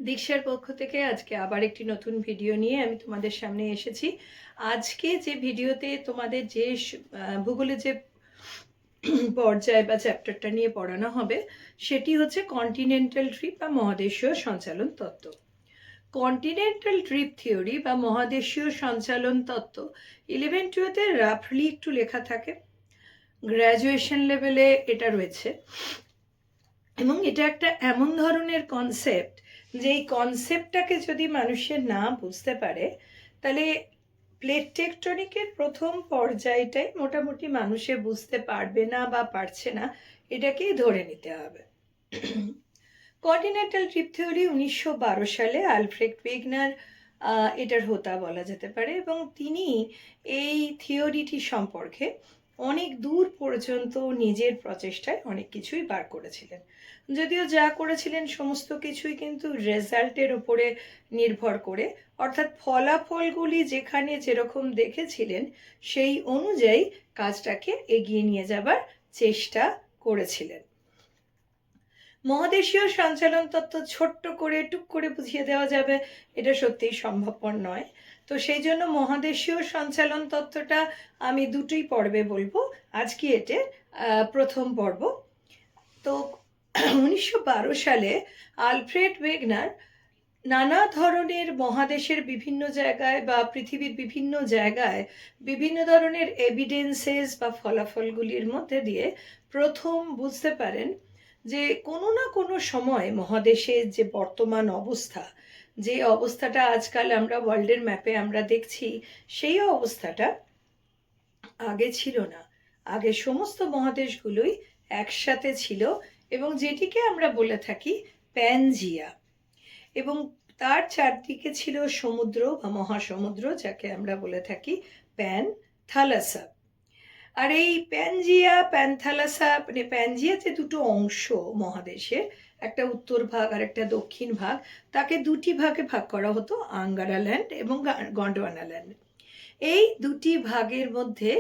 দীক্ষার পক্ষ থেকে আজকে আবার একটি নতুন ভিডিও নিয়ে আমি তোমাদের সামনে এসেছি। আজকে যে ভিডিওতে তোমাদের যে ভূগোলে যে পর্যায় বা চ্যাপ্টারটা নিয়ে পড়ানো হবে সেটি হচ্ছে কন্টিনেন্টাল ড্রিফট বা মহাদেশীয় সঞ্চালন তত্ত্ব। কন্টিনেন্টাল ড্রিফট থিওরি বা মহাদেশীয় সঞ্চালন তত্ত্ব 11-12-তে রাফলি একটু লেখা থাকে, গ্র্যাজুয়েশন লেভেলে এটা রয়েছে এবং এটা একটা এমন ধরনের কনসেপ্ট যে এই কনসেপ্টটাকে যদি মানুষের না বুঝতে পারে তাহলে প্লেট টেকটনিকের প্রথম পর্যায়টাই মোটামুটি মানুষে বুঝতে পারবে না বা পারছে না, এটাকেই ধরে নিতে হবে। কন্টিনেন্টাল ড্রিফট থিওরি 1912 সালে আলফ্রেড ওয়েগনার এটার হোতা বলা যেতে পারে এবং তিনি এই থিওরিটি সম্পর্কে অনেক দূর পর্যন্ত নিজের প্রচেষ্টায় অনেক কিছুই বার করেছিলেন। যদিও যা করেছিলেন সমস্ত কিছুই কিন্তু রেজাল্টের ওপরে নির্ভর করে, অর্থাৎ ফলাফলগুলি যেখানে যেরকম দেখেছিলেন সেই অনুযায়ী কাজটাকে এগিয়ে নিয়ে যাবার চেষ্টা করেছিলেন। মহাদেশীয় সঞ্চালন তত্ত্ব ছোট্ট করে টুক করে বুঝিয়ে দেওয়া যাবে এটা সত্যিই সম্ভবপর নয়। তো সেই জন্য মহাদেশীয় সঞ্চালন তত্ত্বটা আমি দুটোই পর্বে বলবো। আজকে এটা প্রথম পর্ব। তো 1912 সালে আলফ্রেড ওয়েগনার নানা ধরনের মহাদেশের বিভিন্ন জায়গায় বা পৃথিবীর বিভিন্ন জায়গায় বিভিন্ন ধরনের এভিডেন্সেস বা ফলাফলগুলির মধ্যে দিয়ে প্রথম বুঝতে পারেন যে কোনো না কোনো সময় মহাদেশের যে বর্তমান অবস্থা, যে অবস্থাটা আজকাল আমরা ওয়ার্ল্ডের ম্যাপে আমরা দেখছি, সেই অবস্থাটা আগে ছিল না। আগে সমস্ত মহাদেশগুলোই একসাথে ছিল এবং যেটিকে আমরা বলে থাকি প্যানজিয়া, এবং তার চারদিকে ছিল সমুদ্র বা মহাসমুদ্র, যাকে আমরা বলে থাকি প্যানথালাসা। আর এই প্যানজিয়া প্যানথালাসা মানে প্যানজিয়াতে দুটো অংশ মহাদেশের, একটা উত্তর ভাগ আর একটা দক্ষিণ ভাগ, তাকে দুটি ভাগে ভাগ করা হতো, আঙ্গারা ল্যান্ড এবং গন্ডওয়ানা ল্যান্ড। এই দুটি ভাগের মধ্যে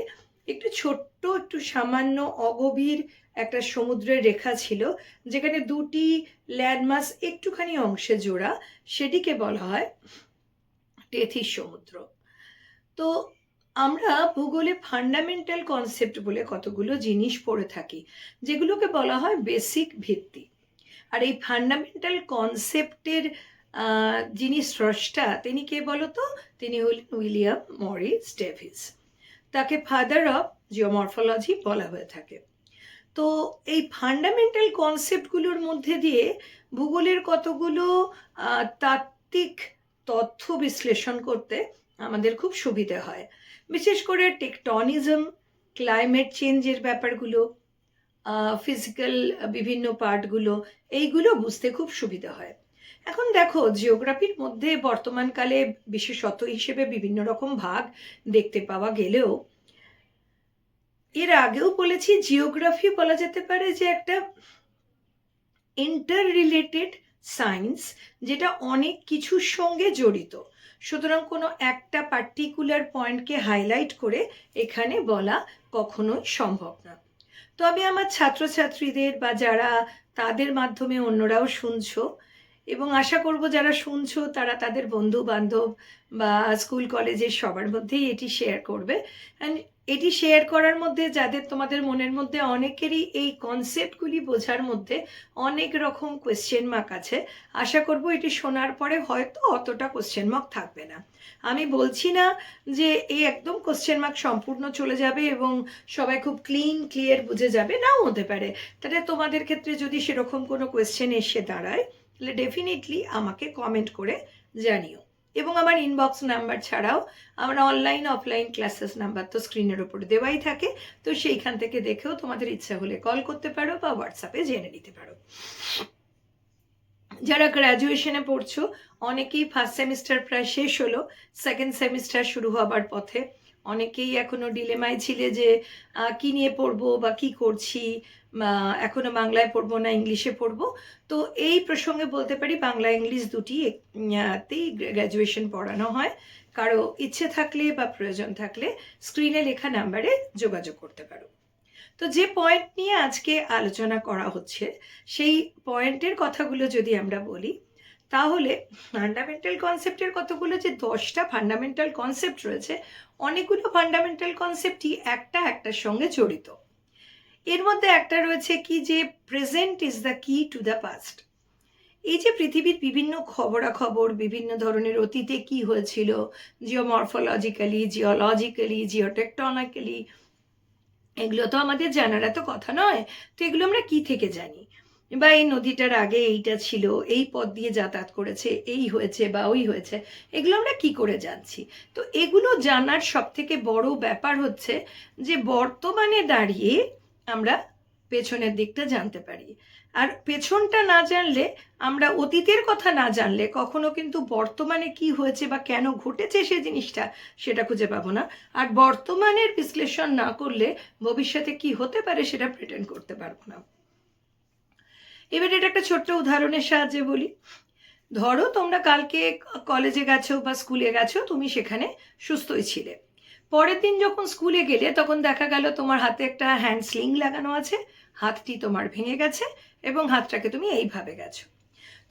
একটু ছোট্ট একটু সামান্য অগভীর একটা সমুদ্রের রেখা ছিল, যেখানে দুটি ল্যান্ডমাস একটুখানি অংশে জোড়া, সেটিকে বলা হয় টেথিস সমুদ্র। তো আমরা ভূগোলে ফান্ডামেন্টাল কনসেপ্ট বলে কতগুলো জিনিস পড়ে থাকি, যেগুলোকে বলা হয় বেসিক ভিত্তি। আর এই ফান্ডামেন্টাল কনসেপ্টের যিনি স্রষ্টা তিনি কে বলতো? তিনি হলেন উইলিয়াম মরিস ডেভিস। তাকে ফাদার অফ জিওমরফোলজি বলা হয়ে থাকে। তো এই ফান্ডামেন্টাল কনসেপ্টগুলোর মধ্যে দিয়ে ভূগোলের কতগুলো তাত্ত্বিক তথ্য বিশ্লেষণ করতে আমাদের খুব সুবিধা হয়, বিশেষ করে টেকটনিজম, ক্লাইমেট চেঞ্জের ব্যাপারগুলো, ফিজিক্যাল বিভিন্ন পার্টগুলো, এইগুলো বুঝতে খুব সুবিধা হয়। এখন দেখো, জিওগ্রাফির মধ্যে বর্তমানকালে বিশেষত হিসেবে বিভিন্ন রকম ভাগ দেখতে পাওয়া গেলেও এর আগেও বলেছি জিওগ্রাফি বলা যেতে পারে যে একটা ইন্টার রিলেটেড সায়েন্স, যেটা অনেক কিছুর সঙ্গে জড়িত। সুতরাং কোনো একটা পার্টিকুলার পয়েন্টকে হাইলাইট করে এখানে বলা কখনোই সম্ভব না। তো আমি আমার ছাত্রছাত্রীদের বা যারা তাদের মাধ্যমে অন্যরাও শুনছো, এবং আশা করব যারা শুনছো তারা তাদের বন্ধু বান্ধব বা স্কুল কলেজের সবার মধ্যেই এটি শেয়ার করবে। অ্যান্ড এটি শেয়ার করার মধ্যে যাদের তোমাদের মনের মধ্যে অনেকেরই এই কনসেপ্টগুলি বোঝার মধ্যে অনেক রকম কোয়েশ্চেন মার্ক আছে, আশা করব এটি শোনার পরে হয়তো অতটা কোয়েশ্চেন মার্ক থাকবে না। আমি বলছি না যে এই একদম কোয়েশ্চেন মার্ক সম্পূর্ণ চলে যাবে এবং সবাই খুব ক্লিয়ার বুঝে যাবে, নাও হতে পারে। তাহলে তোমাদের ক্ষেত্রে যদি সেরকম কোনো কোয়েশ্চেন এসে দাঁড়ায় তাহলে ডেফিনেটলি আমাকে কমেন্ট করে জানিও। এবং আমার ইনবক্স নাম্বার ছাড়াও আমার অনলাইন অফলাইন ক্লাসেস নাম্বার তো স্ক্রিনের ওপর দেওয়াই থাকে, তো সেইখান থেকে দেখেও তোমাদের ইচ্ছা হলে কল করতে পারো বা হোয়াটসঅ্যাপে জেনে নিতে পারো। যারা গ্র্যাজুয়েশনে পড়ছো অনেকেই ফার্স্ট সেমিস্টার প্রায় শেষ হলো, সেকেন্ড সেমিস্টার শুরু হবার পথে, অনেকেই এখনো ডিলেমায় ছিলে যে কি নিয়ে পড়বো বা কি করছি, এখনো বাংলায় পড়বো না ইংলিশে পড়বো। তো এই প্রসঙ্গে বলতে পারি বাংলা ইংলিশ দুটিতেই গ্র্যাজুয়েশন পড়ানো হয়। কারো ইচ্ছে থাকলে বা প্রয়োজন থাকলে স্ক্রিনে লেখা নাম্বারে যোগাযোগ করতে পারো। তো যে পয়েন্ট নিয়ে আজকে আলোচনা করা হচ্ছে সেই পয়েন্টের কথাগুলো যদি আমরা বলি, তাহলে ফান্ডামেন্টাল কনসেপ্টের কতগুলো যে 10টা ফান্ডামেন্টাল কনসেপ্ট রয়েছে, অনেকগুলো ফান্ডামেন্টাল কনসেপ্টই একটার সঙ্গে জড়িত। এর মধ্যে একটা রয়েছে কি, যে প্রেজেন্ট ইজ দ্য কি টু দ্য পাস্ট। এই যে পৃথিবীর বিভিন্ন খবরাখবর, বিভিন্ন ধরনের অতীতে কি হয়েছিল, জিওমরফোলজিক্যালি, জিওলজিক্যালি, জিওটেকটনিক্যালি, এগুলো তো আমাদের জানার এত কথা নয়। তো এগুলো আমরা কি থেকে জানি? বা এই নদীটার আগে এইটা ছিল, এই পথ দিয়ে যাতায়াত করেছে, এই হয়েছে বা ওই হয়েছে, এগুলো আমরা কি করে জানছি? তো এগুলো জানার সব থেকে বড় ব্যাপার হচ্ছে যে বর্তমানে দাঁড়িয়ে আমরা পেছনের দিকটা জানতে পারি। আর পেছনটা না জানলে, আমরা অতীতের কথা না জানলে কখনো কিন্তু বর্তমানে কি হয়েছে বা কেন ঘটেছে সে জিনিসটা, সেটা খুঁজে পাবো না। আর বর্তমানের বিশ্লেষণ না করলে ভবিষ্যতে কি হতে পারে সেটা প্রেটেন্ড করতে পারবো না। এবার এটা একটা ছোট্ট উদাহরণের সাহায্যে বলি। ধরো তোমরা কালকে কলেজে গেছো বা স্কুলে গেছো, তুমি সেখানে সুস্থই ছিলে। পরের দিন যখন স্কুলে গেলে তখন দেখা গেল তোমার হাতে একটা হ্যান্ড স্লিং লাগানো আছে, হাতটি তোমার ভেঙে গেছে এবং হাতটাকে তুমি এইভাবে গেছো।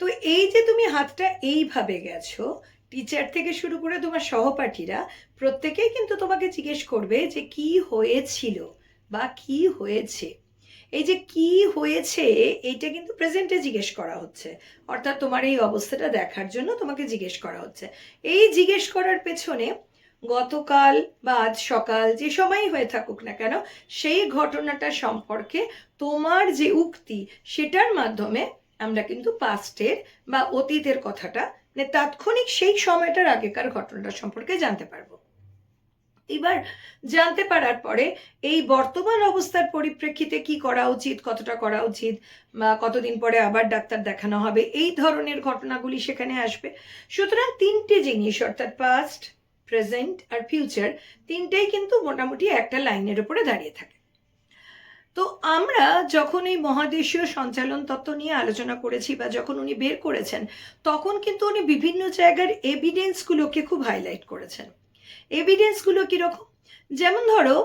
তো এই যে তুমি হাতটা এইভাবে গেছো, টিচার থেকে শুরু করে তোমার সহপাঠীরা প্রত্যেকেই কিন্তু তোমাকে জিজ্ঞেস করবে যে কি হয়েছিল বা কি হয়েছে। এই যে কি হয়েছে, এইটা কিন্তু প্রেজেন্টে জিজ্ঞেস করা হচ্ছে, অর্থাৎ তোমার এই অবস্থাটা দেখার জন্য তোমাকে জিজ্ঞেস করা হচ্ছে। এই জিজ্ঞেস করার পেছনে গতকাল বা আজ সকাল যে সময়ই হয়ে থাকুক না কেন, সেই ঘটনাটা সম্পর্কে তোমার যে উক্তি, সেটার মাধ্যমে আমরা কিন্তু পাস্টের বা অতীতের কথাটা, মানে তাৎক্ষণিক সেই সময়টার আগেকার ঘটনাটা সম্পর্কে জানতে পারবো। এবার জানতে পারার পরে এই বর্তমান অবস্থার পরিপ্রেক্ষিতে কি করা উচিত, কতটা করা উচিত, বা কতদিন পরে আবার ডাক্তার দেখানো হবে, এই ধরনের ঘটনাগুলি সেখানে আসবে। সুতরাং তিনটে জিনিস, অর্থাৎ পাস্ট, প্রেজেন্ট আর ফিউচার, তিনটেই কিন্তু মোটামুটি একটা লাইনের উপরে দাঁড়িয়ে থাকে। তো আমরা যখন এই মহাদেশীয় সঞ্চালন তত্ত্ব নিয়ে আলোচনা করেছি বা যখন উনি বের করেছেন, তখন কিন্তু উনি বিভিন্ন জায়গার এভিডেন্সগুলোকে খুব হাইলাইট করেছেন। এভিডেন্সগুলো কীরকম? যেমন ধরো,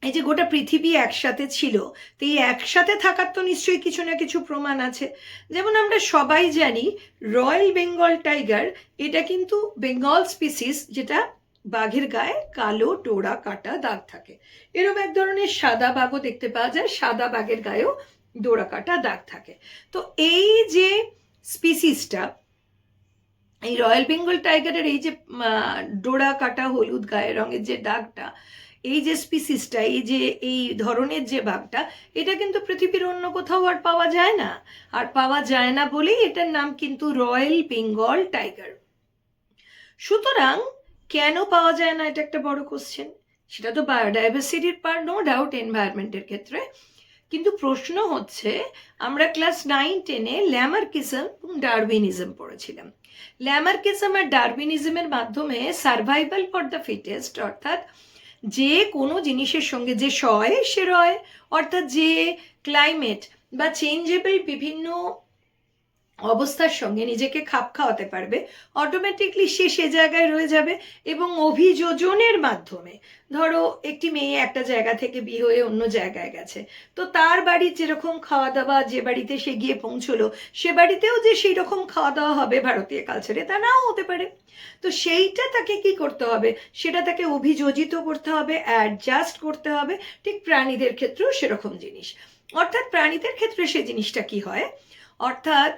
এই যে গোটা পৃথিবী একসাথে ছিল, তো এই একসাথে থাকার তো নিশ্চয়ই কিছু না কিছু প্রমাণ আছে। যেমন আমরা সবাই জানি রয়্যাল বেঙ্গল টাইগার, এটা কিন্তু বেঙ্গল স্পিসিস, যেটা বাঘের গায়ে কালো ডোরা কাটা দাগ থাকে। এরকম এক ধরনের সাদা বাঘও দেখতে পাওয়া যায়, সাদা বাঘের গায়েও ডোরা কাটা দাগ থাকে। তো এই যে স্পিসিসটা, এই রয়্যাল বেঙ্গল টাইগারের এই যে ডোরা কাটা হলুদ গায়ের রঙের যে দাগটা, এই যে স্পিসিসটা, এই যে এই ধরনের যে বাঘটা, এটা কিন্তু পৃথিবীর অন্য কোথাও আর পাওয়া যায় না। আর পাওয়া যায় না বলেই এটার নাম কিন্তু রয়্যাল বেঙ্গল টাইগার। সুতরাং কেন পাওয়া যায় না, এটা একটা বড় কোশ্চেন। সেটা তো বায়োডাইভার্সিটির পার্ট, নো ডাউট, এনভায়রনমেন্টের ক্ষেত্রে। কিন্তু প্রশ্ন হচ্ছে, আমরা ক্লাস 9-10-এ ল্যামার্কিজম এবং ডারউইনিজম পড়েছিলাম। ল্যামার্কিজম আর ডারউইনিজমের মাধ্যমে সার্ভাইভাল ফর দ্য ফিটেস্ট, অর্থাৎ যে কোনো জিনিসের সঙ্গে যে সয় সে রয়, অর্থাৎ যে ক্লাইমেট বা চেঞ্জেবল বিভিন্ন অবস্থার সঙ্গে নিজেকে খাপ খাওয়াতে পারবে, অটোমেটিকলি সে জায়গায় রয়ে যাবে। এবং অভিযোজনের মাধ্যমে, ধরো একটি মেয়ে একটা জায়গা থেকে বিয়ে হয়ে অন্য জায়গায় গেছে, তো তার বাড়ির যেরকম খাওয়া দাওয়া, যে বাড়িতে সে গিয়ে পৌঁছলো সে বাড়িতেও যে সেই রকম খাওয়া দাওয়া হবে ভারতীয় কালচারে, তা নাও হতে পারে। তো সেইটা তাকে কি করতে হবে, সেটা তাকে অভিযোজিত করতে হবে, অ্যাডজাস্ট করতে হবে। ঠিক প্রাণীদের ক্ষেত্রেও সেরকম জিনিস। অর্থাৎ প্রাণীদের ক্ষেত্রে সে জিনিসটা কি হয়, অর্থাৎ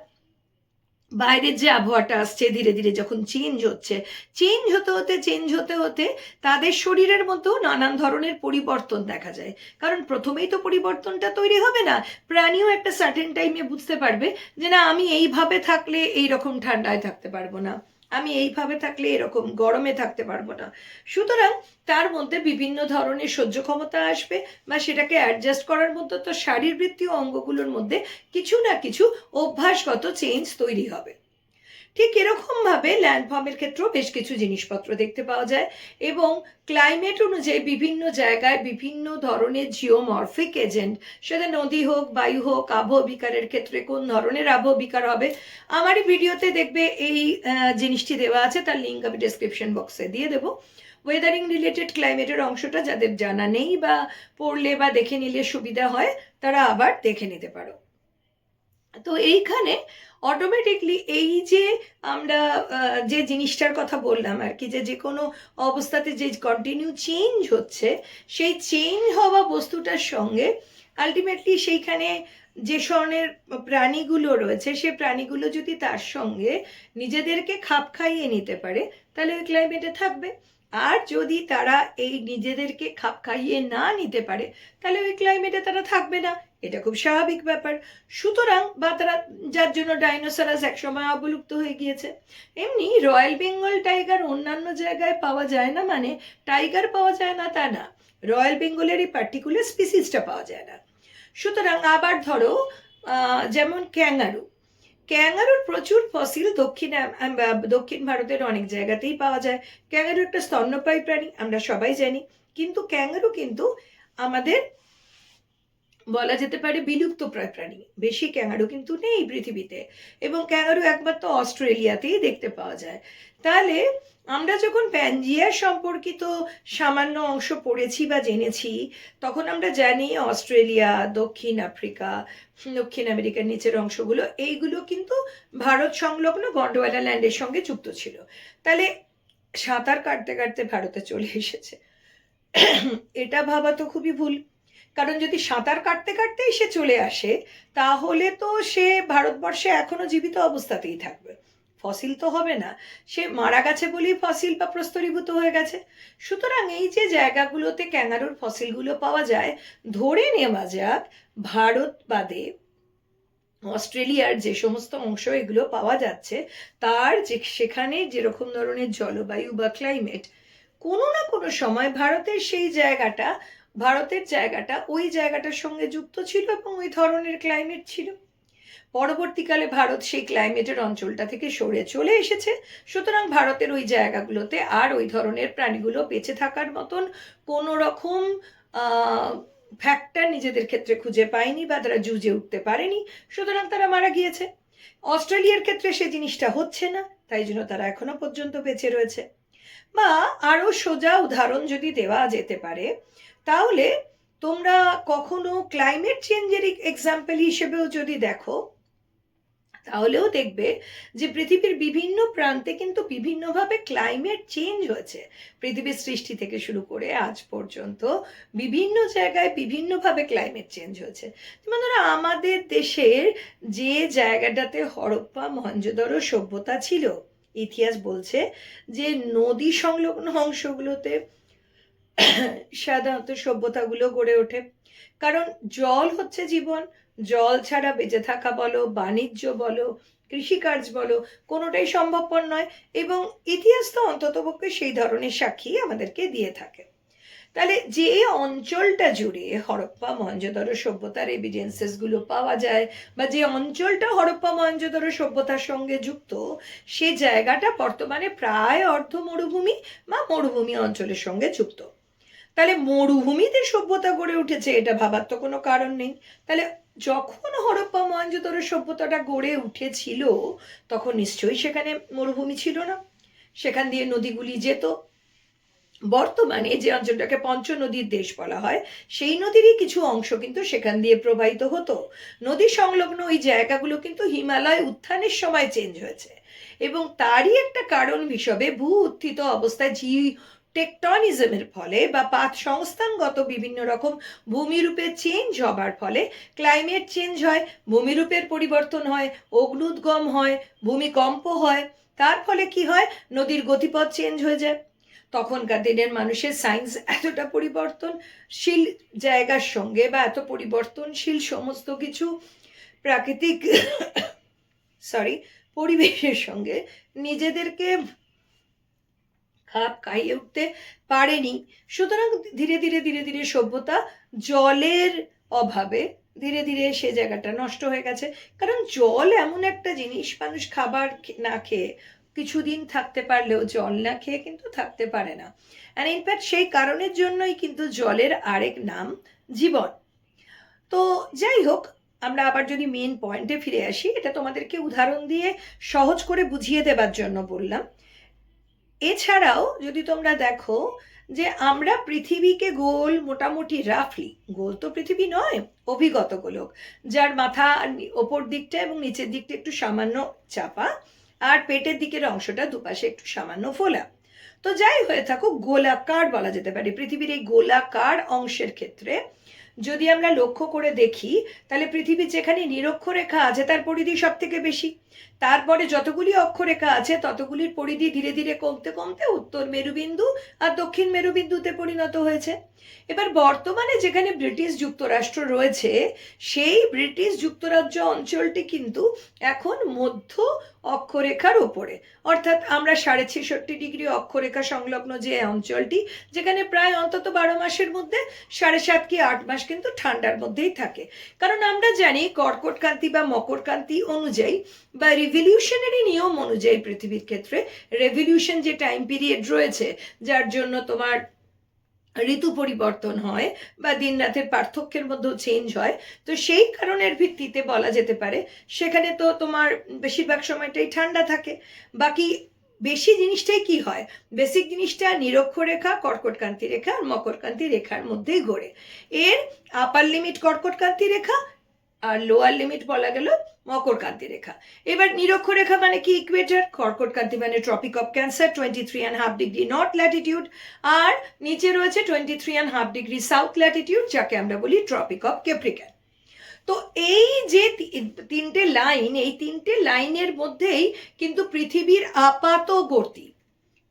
বাইরের যে আবহাওয়াটা আসছে ধীরে ধীরে যখন চেঞ্জ হতে হতে তাদের শরীরের মধ্যেও নানান ধরনের পরিবর্তন দেখা যায়। কারণ প্রথমেই তো পরিবর্তনটা তৈরি হবে না, প্রাণীও একটা সার্টেন টাইমে বুঝতে পারবে যে না, আমি এইভাবে থাকলে এইরকম ঠান্ডায় থাকতে পারবো না, আমি এইভাবে থাকলে এরকম গরমে থাকতে পারবো না। সুতরাং তার মধ্যে বিভিন্ন ধরনের সহ্য ক্ষমতা আসবে, বা সেটাকে অ্যাডজাস্ট করার মতো তো শারীরবৃত্তীয় অঙ্গগুলোর মধ্যে কিছু না কিছু অভ্যাসগত চেঞ্জ তৈরি হবে। ঠিক এরকমভাবে ল্যান্ডফর্মের ক্ষেত্রেও বেশ কিছু জিনিসপত্র দেখতে পাওয়া যায়। এবং ক্লাইমেট অনুযায়ী বিভিন্ন জায়গায় বিভিন্ন ধরনের জিওমরফিক এজেন্ট, সেটা নদী হোক, বায়ু হোক, আবহাওয়া বিকারের ক্ষেত্রে কোন ধরনের আবহাওয়া বিকার হবে, আমারই ভিডিওতে দেখবে এই জিনিসটি দেওয়া আছে, তার লিঙ্ক আমি ডেসক্রিপশন বক্সে দিয়ে দেবো। ওয়েদারিং রিলেটেড ক্লাইমেটের অংশটা যাদের জানা নেই বা পড়লে বা দেখে নিলে সুবিধা হয়, তারা আবার দেখে নিতে পারো। তো এইখানে অটোমেটিকলি এই যে আমরা যে জিনিসটার কথা বললাম আর কি, যে কোনো অবস্থাতে যে কন্টিনিউ চেঞ্জ হচ্ছে, সেই চেঞ্জ হওয়া বস্তুটার সঙ্গে আলটিমেটলি সেইখানে যে ধরনের প্রাণীগুলো রয়েছে, সে প্রাণীগুলো যদি তার সঙ্গে নিজেদেরকে খাপ খাইয়ে নিতে পারে, তাহলে ওই ক্লাইমেটে থাকবে। আর যদি তারা এই নিজেদেরকে খাপ খাইয়ে না নিতে পারে, তাহলে ওই ক্লাইমেটে তারা থাকবে না। এটা খুব স্বাভাবিক ব্যাপার। সুতরাং বা তারা, যার জন্য ডাইনোসরাস একসময় অবলুপ্ত হয়ে গিয়েছে। এমনি রয়্যাল বেঙ্গল টাইগার অন্যান্য জায়গায় পাওয়া যায় না মানে টাইগার পাওয়া যায় না তা না, রয়্যাল বেঙ্গলের এই পার্টিকুলার স্পিসিসটা পাওয়া যায় না। সুতরাং আবার ধরো যেমন ক্যাঙ্গারু, ক্যাঙ্গারুর প্রচুর ফসিল দক্ষিণ ভারতের অনেক জায়গাতেই পাওয়া যায়। ক্যাঙ্গারু একটা স্তন্যপায়ী প্রাণী, আমরা সবাই জানি। কিন্তু ক্যাঙ্গারু কিন্তু আমাদের বলা যেতে পারে বিলুপ্তপ্রায় প্রাণী। বেশি ক্যাঙ্গারু কিন্তু নেই পৃথিবীতে, এবং ক্যাঙ্গারু একমাত্র অস্ট্রেলিয়াতেই দেখতে পাওয়া যায়। তাহলে আমরা যখন প্যানজিয়া সম্পর্কিত সামান্য অংশ পড়েছি বা জেনেছি, তখন আমরা জানি অস্ট্রেলিয়া, দক্ষিণ আফ্রিকা, দক্ষিণ আমেরিকার নিচের অংশগুলো, এইগুলো কিন্তু ভারত সংলগ্ন গন্ডোয়ানা ল্যান্ডের সঙ্গে যুক্ত ছিল। তাহলে সাঁতার কাটতে কাটতে ভারতে চলে এসেছে, এটা ভাবা তো খুবই ভুল। কারণ যদি সাঁতার কাটতে কাটতেই সে চলে আসে, তাহলে তো সে ভারতবর্ষে এখনো জীবিত অবস্থাতেই থাকবে, ফসিল তো হবে না। সে মারা গেছে বলেই ফসিল বা প্রস্তরীভূত হয়ে গেছে। সুতরাং এই যে জায়গাগুলোতে ক্যাঙ্গারুর ফসিলগুলো পাওয়া যায়, ধরে নেওয়া যাক ভারত বাদে অস্ট্রেলিয়ার যে সমস্ত অংশ এগুলো পাওয়া যাচ্ছে, তার যে সেখানে যেরকম ধরনের জলবায়ু বা ক্লাইমেট, কোনো না কোনো সময় ভারতের জায়গাটা ওই জায়গাটার সঙ্গে যুক্ত ছিল এবং ওই ধরনের ক্লাইমেট ছিল। পরবর্তীকালে ভারত সেই ক্লাইমেটের অঞ্চলটা থেকে সরে চলে এসেছে। সুতরাং ভারতের ওই জায়গাগুলোতে আর ওই ধরনের প্রাণীগুলো বেঁচে থাকার মতন কোনো রকম ফ্যাক্টর নিজেদের ক্ষেত্রে খুঁজে পায়নি বা তারা জুঝে উঠতে পারেনি, সুতরাং তারা মারা গিয়েছে। অস্ট্রেলিয়ার ক্ষেত্রে সে জিনিসটা হচ্ছে না, তাই জন্য তারা এখনো পর্যন্ত বেঁচে রয়েছে। বা আরো সোজা উদাহরণ যদি দেওয়া যেতে পারে, তাহলে তোমরা কখনো ক্লাইমেট চেঞ্জের এক্সাম্পল হিসেবেও যদি দেখো, তাহলেও দেখবে যে পৃথিবীর বিভিন্ন প্রান্তে কিন্তু বিভিন্নভাবে ক্লাইমেট চেঞ্জ হয়েছে। পৃথিবীর সৃষ্টি থেকে শুরু করে আজ পর্যন্ত বিভিন্ন জায়গায় বিভিন্নভাবে ক্লাইমেট চেঞ্জ হয়েছে। যেমন ধরো আমাদের দেশের যে জায়গাটাতে হরপ্পা মহেঞ্জোদারো সভ্যতা ছিল, ইতিহাস বলছে যে নদী সংলগ্ন অংশগুলোতে সাধারণত সভ্যতাগুলো গড়ে ওঠে। কারণ জল হচ্ছে জীবন, জল ছাড়া বেঁচে থাকা বলো, বাণিজ্য বলো, কৃষিকাজ বলো, কোনোটাই সম্ভবপর নয়। এবং ইতিহাস তো অন্ততপক্ষে সেই ধরনের সাক্ষী আমাদেরকে দিয়ে থাকে। তাহলে যে অঞ্চলটা জুড়ে হরপ্পা মহেঞ্জোদারো সভ্যতার এভিডেন্সেসগুলো পাওয়া যায়, বা যে অঞ্চলটা হরপ্পা মহেঞ্জোদারো সভ্যতার সঙ্গে যুক্ত, সে জায়গাটা বর্তমানে প্রায় অর্ধ মরুভূমি বা মরুভূমি অঞ্চলের সঙ্গে যুক্ত। তাহলে মরুভূমিতে সভ্যতা গড়ে উঠেছে, এটা ভাবার তো কোনো কারণ নেই। তাহলে যখন হরপ্পা মহেঞ্জোদারো সভ্যতাটা গড়ে উঠেছিল, তখন নিশ্চয়ই সেখানে মরুভূমি ছিল না, সেখান দিয়ে নদীগুলি যেত। বর্তমানে যে অঞ্চলটাকে পঞ্চনদীর দেশ বলা হয়, সেই নদীরই কিছু অংশ কিন্তু সেখান দিয়ে প্রবাহিত হতো। নদী সংলগ্ন ওই জায়গাগুলো কিন্তু হিমালয় উত্থানের সময় চেঞ্জ হয়েছে, এবং তারই একটা কারণ হিসেবে ভূ উত্থিত অবস্থায় টেকটনিজমের ফলে বা পাত সংস্থানগত বিভিন্ন রকম ভূমিরূপের চেঞ্জ হবার ফলে ক্লাইমেট চেঞ্জ হয়, ভূমিরূপের পরিবর্তন হয়, অগ্নুদ্গম হয়, ভূমিকম্প হয়। তার ফলে কি হয়, নদীর গতিপথ চেঞ্জ হয়ে যায়। তখনকার দিনের মানুষের সায়েন্স এতটা পরিবর্তনশীল জায়গার সঙ্গে বা এত পরিবর্তনশীল সমস্ত কিছু প্রাকৃতিক পরিবেশের সঙ্গে নিজেদেরকে খাপ খাইয়ে উঠতে পারেনি। সুতরাং ধীরে ধীরে ধীরে ধীরে সভ্যতা জলের অভাবে ধীরে ধীরে সে জায়গাটা নষ্ট হয়ে গেছে। কারণ জল এমন একটা জিনিস, মানুষ খাবার না খেয়ে কিছুদিন থাকতে পারলেও জল না খেয়ে কিন্তু থাকতে পারে না। অ্যান্ড ইনফ্যাক্ট সেই কারণের জন্যই কিন্তু জলের আরেক নাম জীবন। তো যাই হোক, আমরা আবার যদি মেন পয়েন্টে ফিরে আসি, এটা তোমাদেরকে উদাহরণ দিয়ে সহজ করে বুঝিয়ে দেবার জন্য বললাম। এছাড়াও যদি তোমরা দেখো যে আমরা পৃথিবীকে গোল, মোটামুটি রাফলি, গোল তো পৃথিবী নয়, অভিগত গোলক, যার মাথা ওপর দিকটা এবং নিচের দিকটা একটু সামান্য চাপা, আর পেটের দিকের অংশটা দুপাশে একটু সামান্য ফোলা। তো যাই হয়ে থাকুক, গোলাকার বলা যেতে পারে। পৃথিবীর এই গোলাকার অংশের ক্ষেত্রে যদি আমরা লক্ষ্য করে দেখি, তাহলে পৃথিবীর যেখানে নিরক্ষরেখা আছে তার পরিধি সব থেকে বেশি। তারপরে যতগুলি অক্ষরেখা আছে ততগুলির পরিধি ধীরে ধীরে কমতে কমতে উত্তর মেরুবিন্দু আর দক্ষিণ মেরুবিন্দুতে পরিণত হয়েছে। এবার বর্তমানে যেখানে ব্রিটিশ যুক্তরাষ্ট্র রয়েছে, সেই ব্রিটিশ যুক্তরাজ্য অঞ্চলটি কিন্তু এখন মধ্য অক্ষরেখার ওপরে, অর্থাৎ আমরা 66.5 অক্ষরেখা সংলগ্ন যে অঞ্চলটি, যেখানে প্রায় অন্তত 12 মাসের মধ্যে 7.5 কি 8 মাস কিন্তু ঠান্ডার মধ্যেই থাকে। কারণ আমরা জানি কর্কটক্রান্তি বা মকরক্রান্তি অনুযায়ী বা রিভলিউশনারি নিয়ম অনুযায়ী পৃথিবীর ক্ষেত্রে রেভলিউশন যে টাইম পিরিয়ড রয়েছে, যার জন্য তোমার ঋতু পরিবর্তন হয় বা দিন রাতের পার্থক্যের মধ্যেও চেঞ্জ হয়, তো সেই কারণের ভিত্তিতে বলা যেতে পারে সেখানে তো তোমার বেশিরভাগ সময়টাই ঠান্ডা থাকে। বাকি বেশি জিনিসটাই কি হয়, বেসিক জিনিসটা নিরক্ষরেখা, কর্কটক্রান্তি রেখা আর মকরক্রান্তি রেখার মধ্যেই ঘোরে। এর আপার লিমিট কর্কটক্রান্তি রেখা আর লোয়ার লিমিট বলা গেল মকরক্রান্তি রেখা। এবার নিরক্ষরেখা মানে কি ইকুয়েটর, কর্কটক্রান্তি মানে tropic of cancer 23.5 degree north latitude, আর নিচে রয়েছে 23.5 ডিগ্রি সাউথ ল্যাটিটিউড, যাকে আমরা বলি ট্রপিক অফ ক্যাপ্রিকন। তো এই যে তিনটে লাইন, এই তিনটে লাইনের মধ্যেই কিন্তু পৃথিবীর আপাত গতি,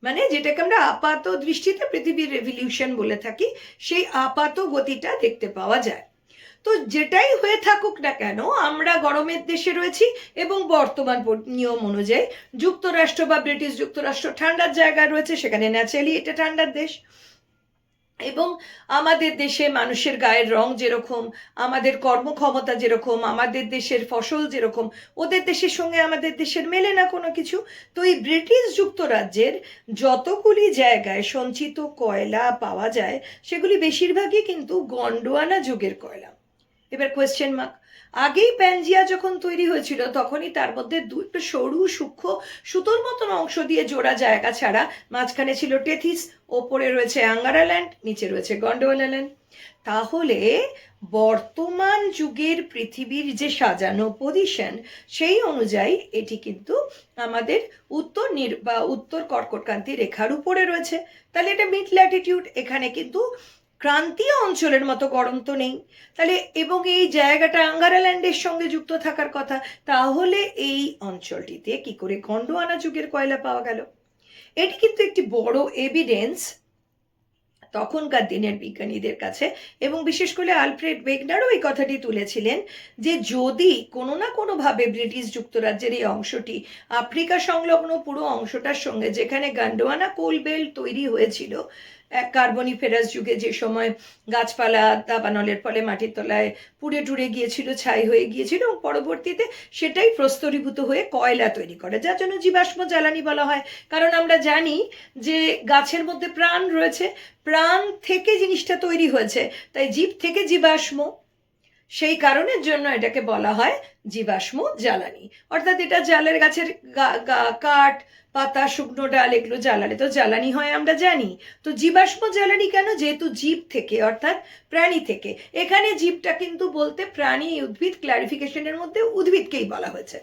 মানে যেটাকে আমরা আপাত দৃষ্টিতে পৃথিবীর রেভলিউশন বলে থাকি, সেই আপাত গতিটা দেখতে পাওয়া যায়। তো যেটাই হয়ে থাকুক না কেন, আমরা গরমের দেশে রয়েছি এবং বর্তমান নিয়ম অনুযায়ী যুক্তরাষ্ট্র বা ব্রিটিশ যুক্তরাষ্ট্র ঠান্ডার জায়গায় রয়েছে, সেখানে ন্যাচারালি এটা ঠান্ডার দেশ। এবং আমাদের দেশে মানুষের গায়ের রং যেরকম, আমাদের কর্মক্ষমতা যেরকম, আমাদের দেশের ফসল যেরকম, ওদের দেশের সঙ্গে আমাদের দেশের মেলে না কোনো কিছু। তো এই ব্রিটিশ যুক্তরাজ্যের যতগুলি জায়গায় সঞ্চিত কয়লা পাওয়া যায়, সেগুলি বেশিরভাগই কিন্তু গন্ডোয়ানা যুগের কয়লা। এবার কোয়েশ্চেন মার্ক, আগেই প্যানজিয়া যখন তৈরি হয়েছিল তখনই তার মধ্যে একটু সরু সূক্ষ্ম সুতোর মতন অংশ দিয়ে জোড়া জায়গা ছাড়া মাঝখানে ছিল টেথিস, ওপরে রয়েছে আঙ্গারা ল্যান্ড, নিচে রয়েছে গন্ডোয়ানা ল্যান্ড। তাহলে বর্তমান যুগের পৃথিবীর যে সাজানো পজিশন, সেই অনুযায়ী এটি কিন্তু আমাদের উত্তর কর্কটক্রান্তি রেখার উপরে রয়েছে। তাহলে এটা মিড ল্যাটিটিউড, এখানে কিন্তু ক্রান্তীয় অঞ্চলের মতো গরম তো নেই। তাহলে এবং এই জায়গাটা আঙ্গারা ল্যান্ডের সঙ্গে যুক্ত থাকার কথা, তাহলে এই অঞ্চলটিতে কি করে গন্ডোয়ানা যুগের কয়লা পাওয়া গেল? এটি কিন্তু একটি বড় এভিডেন্স তখনকার দিনের বিজ্ঞানীদের কাছে, এবং বিশেষ করে আলফ্রেড ওয়েগনারও এই কথাটি তুলেছিলেন যে যদি কোনো না কোনোভাবে ব্রিটিশ যুক্তরাজ্যের এই অংশটি আফ্রিকা সংলগ্ন পুরো অংশটার সঙ্গে, যেখানে গন্ডোয়ানা কোল বেল্ট তৈরি হয়েছিল এক কার্বনিফেরাস যুগে, যে সময় গাছপালা দাবানলের ফলে মাটির তলায় পুড়ে টুড়ে গিয়েছিল, ছাই হয়ে গিয়েছিল, এবং পরবর্তীতে সেটাই প্রস্তরীভূত হয়ে কয়লা তৈরি করে, যার জন্য জীবাশ্ম জ্বালানি বলা হয়। কারণ আমরা জানি যে গাছের মধ্যে প্রাণ রয়েছে, প্রাণ থেকে জিনিসটা তৈরি হয়েছে, তাই জীব থেকে জীবাশ্ম, সেই কারণের জন্য এটাকে বলা হয় জীবাশ্ম জ্বালানি। অর্থাৎ এটা জালের গাছের কাঠ, পাতা, শুকনো ডাল, এগুলো জ্বালালে তো জ্বালানি হয় আমরা জানি। তো জীবাশ্ম জ্বালানি কেন? যেহেতু জীব থেকে, অর্থাৎ প্রাণী থেকে। এখানে জীবটা কিন্তু বলতে প্রাণী, উদ্ভিদ, ক্লারিফিকেশনের মধ্যে উদ্ভিদকেই বলা হয়েছে।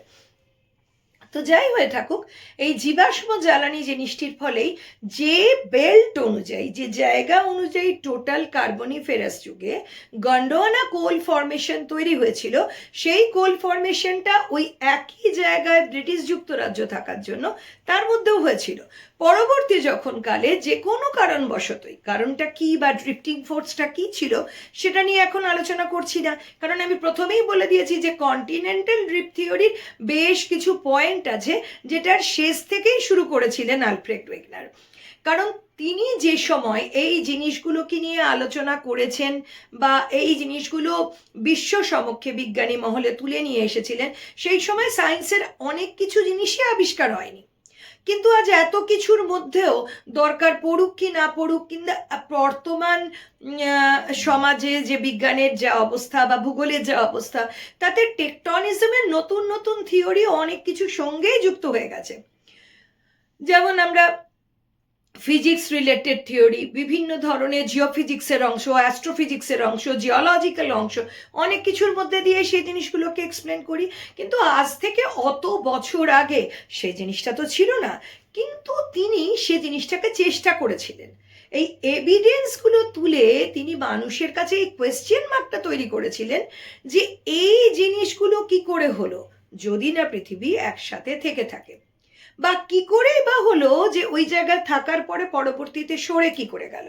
তো যাই হয়ে থাকুক, এই জীবাশ্ম জ্বালানি জিনিসটির ফলেই যে বেল্ট অনুযায়ী, যে জায়গা অনুযায়ী টোটাল কার্বনিফেরাস যুগে গন্ডোয়ানা কোল ফরমেশন তৈরি হয়েছিল, সেই কোল ফরমেশনটা ওই একই জায়গায় ব্রিটিশ যুক্তরাজ্য থাকার জন্য তার মধ্যেও হয়েছিল। পরবর্তী যখন কালে যে কোনো কারণবশতই, কারণটা কি বা ড্রিফটিং ফোর্সটা কি ছিল সেটা নিয়ে এখন আলোচনা করছি না, কারণ আমি প্রথমেই বলে দিয়েছি যে কন্টিনেন্টাল ড্রিফট থিওরির বেশ কিছু পয়েন্ট আছে যেটার শেষ থেকেই শুরু করেছিলেন আলফ্রেড ওয়েগনার। কারণ তিনি যে সময় এই জিনিসগুলোকে নিয়ে আলোচনা করেছেন বা এই জিনিসগুলো বিশ্ব সমক্ষে বিজ্ঞানী মহলে তুলে নিয়ে এসেছিলেন, সেই সময় সায়েন্সের অনেক কিছু জিনিসই আবিষ্কার হয়নি। কিন্তু আজ এত কিছুর মধ্যেও দরকার পড়ুক কি না পড়ুক, কিন্তু বর্তমান সমাজে যে বিজ্ঞানের যা অবস্থা বা ভূগোলের যা অবস্থা, তাতে টেকটনিজমের নতুন নতুন থিওরি অনেক কিছু সঙ্গেই যুক্ত হয়ে গেছে। যেমন আমরা ফিজিক্স রিলেটেড থিওরি, বিভিন্ন ধরনের জিওফিজিক্সের অংশ, অ্যাস্ট্রোফিজিক্সের অংশ, জিওলজিক্যাল অংশ, অনেক কিছুর মধ্যে দিয়ে সেই জিনিসগুলোকে এক্সপ্লেন করি। কিন্তু আজ থেকে অত বছর আগে সেই জিনিসটা তো ছিল না, কিন্তু তিনি সে জিনিসটাকে চেষ্টা করেছিলেন। এই এভিডেন্সগুলো তুলে তিনি মানুষের কাছে এই কোয়েশ্চেন মার্কটা তৈরি করেছিলেন যে এই জিনিসগুলো কি করে হলো যদি না পৃথিবী একসাথে থেকে থাকে, বা কি করে বা হলো যে ওই জায়গায় থাকার পরে পরবর্তীতে সরে কি করে গেল।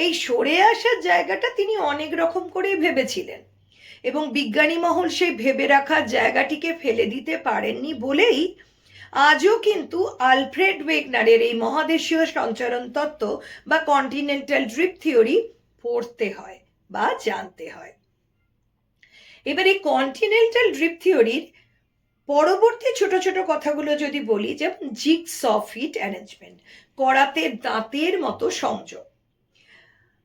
এই সরে আসার জায়গাটা তিনি অনেক রকম করে ভেবেছিলেন, এবং বিজ্ঞানী মহল সেই ভেবে রাখার জায়গাটিকে ফেলে দিতে পারেননি বলেই আজও কিন্তু আলফ্রেড ওয়েগনারের এই মহাদেশীয় সঞ্চারণ তত্ত্ব বা কন্টিনেন্টাল ড্রিফট থিওরি পড়তে হয় বা জানতে হয়। এবার এই কন্টিনেন্টাল ড্রিফট থিওরির পরবর্তী ছোট ছোট কথাগুলো যদি বলি, যেমন জিগস ফিট অ্যারেঞ্জমেন্ট, করাতে দাঁতের মতো সংযোগ।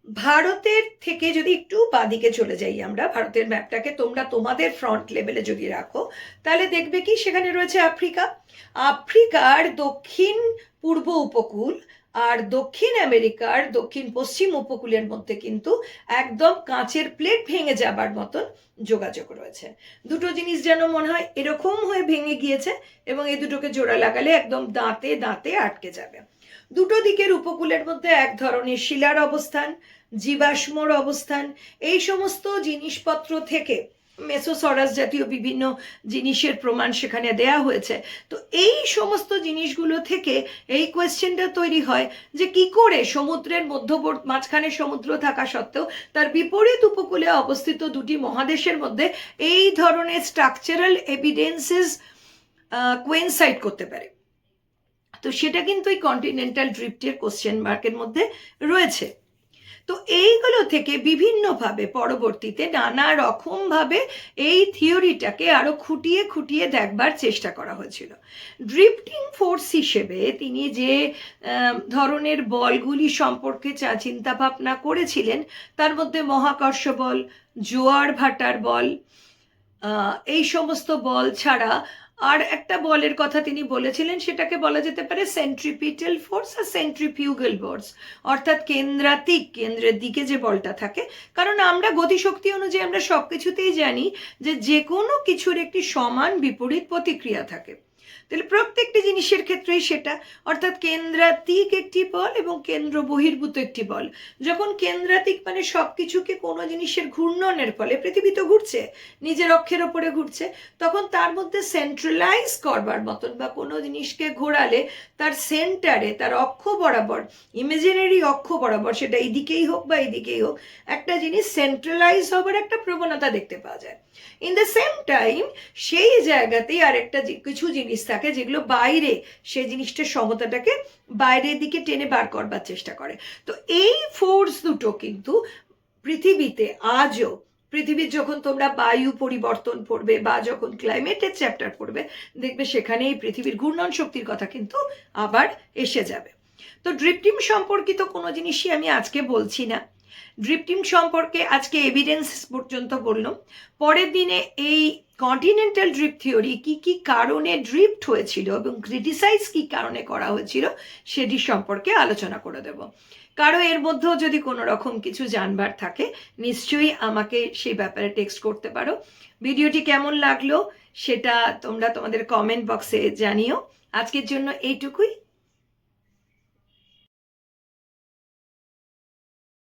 ভারতের থেকে যদি একটু বাদিকে চলে যাই আমরা, ভারতের ম্যাপটাকে তোমরা তোমাদের ফ্রন্ট লেভেলে যদি রাখো, তাহলে দেখবে কি সেখানে রয়েছে আফ্রিকা। আফ্রিকার দক্ষিণ পূর্ব উপকূল আর দক্ষিণ আমেরিকার দক্ষিণ পশ্চিম উপকূলের মধ্যে কিন্তু একদম কাঁচের প্লেট ভেঙে যাবার মতন যোগাযোগ রয়েছে। দুটো জিনিস যেন মনে হয় এরকম হয়ে ভেঙে গিয়েছে, এবং এই দুটোকে জোড়া লাগালে একদম দাঁতে দাঁতে আটকে যাবে। দুটো দিকের উপকূলের মধ্যে এক ধরনের শিলার অবস্থান, জীবাশ্মর অবস্থান, এই সমস্ত জিনিসপত্র থেকে মেসোসরাস জাতীয় বিভিন্ন জিনিসের প্রমাণ সেখানে দেয়া হয়েছে। তো এই সমস্ত জিনিসগুলো থেকে এই কোয়েশ্চেনটা তৈরি হয় যে কি করে সমুদ্রের মাঝখানে সমুদ্র থাকা সত্ত্বেও তার বিপরীত উপকূলে অবস্থিত দুটি মহাদেশের মধ্যে এই ধরনের স্ট্রাকচারাল এভিডেন্সেস কোয়েনসাইড করতে পারে। তো সেটা কিন্তু এই কন্টিনেন্টাল ড্রিফটের কোশ্চেন মার্কের মধ্যে রয়েছে। তো এইগুলো থেকে বিভিন্নভাবে পরবর্তীতে নানা রকমভাবে এই থিওরিটাকে আরো খুঁটিয়ে খুঁটিয়ে দেখবার চেষ্টা করা হয়েছিল। ড্রিফটিং ফোর্স হিসেবে তিনি যে ধরনের বলগুলি সম্পর্কে চিন্তা ভাবনা করেছিলেন, তার মধ্যে মহাকর্ষ বল, জোয়ার ভাটার বল, এই সমস্ত বল ছাড়া আর একটা বলের কথা তিনি বলেছিলেন, সেটাকে বলা যেতে পারে সেন্ট্রিপিটাল ফোর্স আর সেন্ট্রিফিউগাল ফোর্স, অর্থাৎ কেন্দ্রাতিক, কেন্দ্রের দিকে যে বলটা থাকে। কারণ আমরা গতিশক্তি অনুযায়ী আমরা সব কিছুতেই জানি যে কোনো কিছুর একটি সমান বিপরীত প্রতিক্রিয়া থাকে। তাহলে প্রত্যেকটি জিনিসের ক্ষেত্রেই সেটা, অর্থাৎ কেন্দ্রাতিক একটি বল এবং কেন্দ্র বহির্ভূত একটি বল। যখন কেন্দ্রাতিক মানে সবকিছুকে কোনো জিনিসের ঘূর্ণনের ফলে, পৃথিবী তো ঘুরছে, নিজের অক্ষের ওপরে ঘুরছে, তখন তার মধ্যে সেন্ট্রালাইজ করবার মতন বা কোনো জিনিসকে ঘোরালে তার সেন্টারে, তার অক্ষ বরাবর, ইমেজিনারি অক্ষ বরাবর, সেটা এইদিকেই হোক বা এইদিকেই হোক, একটা জিনিস সেন্ট্রালাইজ হবার একটা প্রবণতা দেখতে পাওয়া যায়। ইন দ্য সেম টাইম সেই জায়গাতেই আরেকটা কিছু জিনিস থাকে যেগুলো বাইরে, সেই জিনিসটার সমতাটাকে বাইরের দিকে টেনে বার করবার চেষ্টা করে। তো এই ফোর্স দুটো কিন্তু পৃথিবীতে আজও, পৃথিবীর যখন তোমরা বায়ু পরিবর্তন পড়বে বা যখন ক্লাইমেটের চ্যাপ্টার পড়বে, দেখবে সেখানে এই পৃথিবীর ঘূর্ণন শক্তির কথা কিন্তু আবার এসে যাবে। তো ড্রিফটিং সম্পর্কিত কোনো জিনিসই আমি আজকে বলছি না। ড্রিফটিং সম্পর্কে আজকে এভিডেন্স পর্যন্ত বললাম। পরের দিনে এই কন্টিনেন্টাল ড্রিফট থিওরি কি কি কারণে ড্রিফট হয়েছিল এবং ক্রিটিসাইজ কি কারণে করা হয়েছিল সেটি সম্পর্কে আলোচনা করে দেব। কারো এর মধ্যেও যদি কোনো রকম কিছু জানবার থাকে নিশ্চয়ই আমাকে সেই ব্যাপারে টেক্সট করতে পারো। ভিডিওটি কেমন লাগলো সেটা তোমরা তোমাদের কমেন্ট বক্সে জানিও। আজকের জন্য এইটুকুই।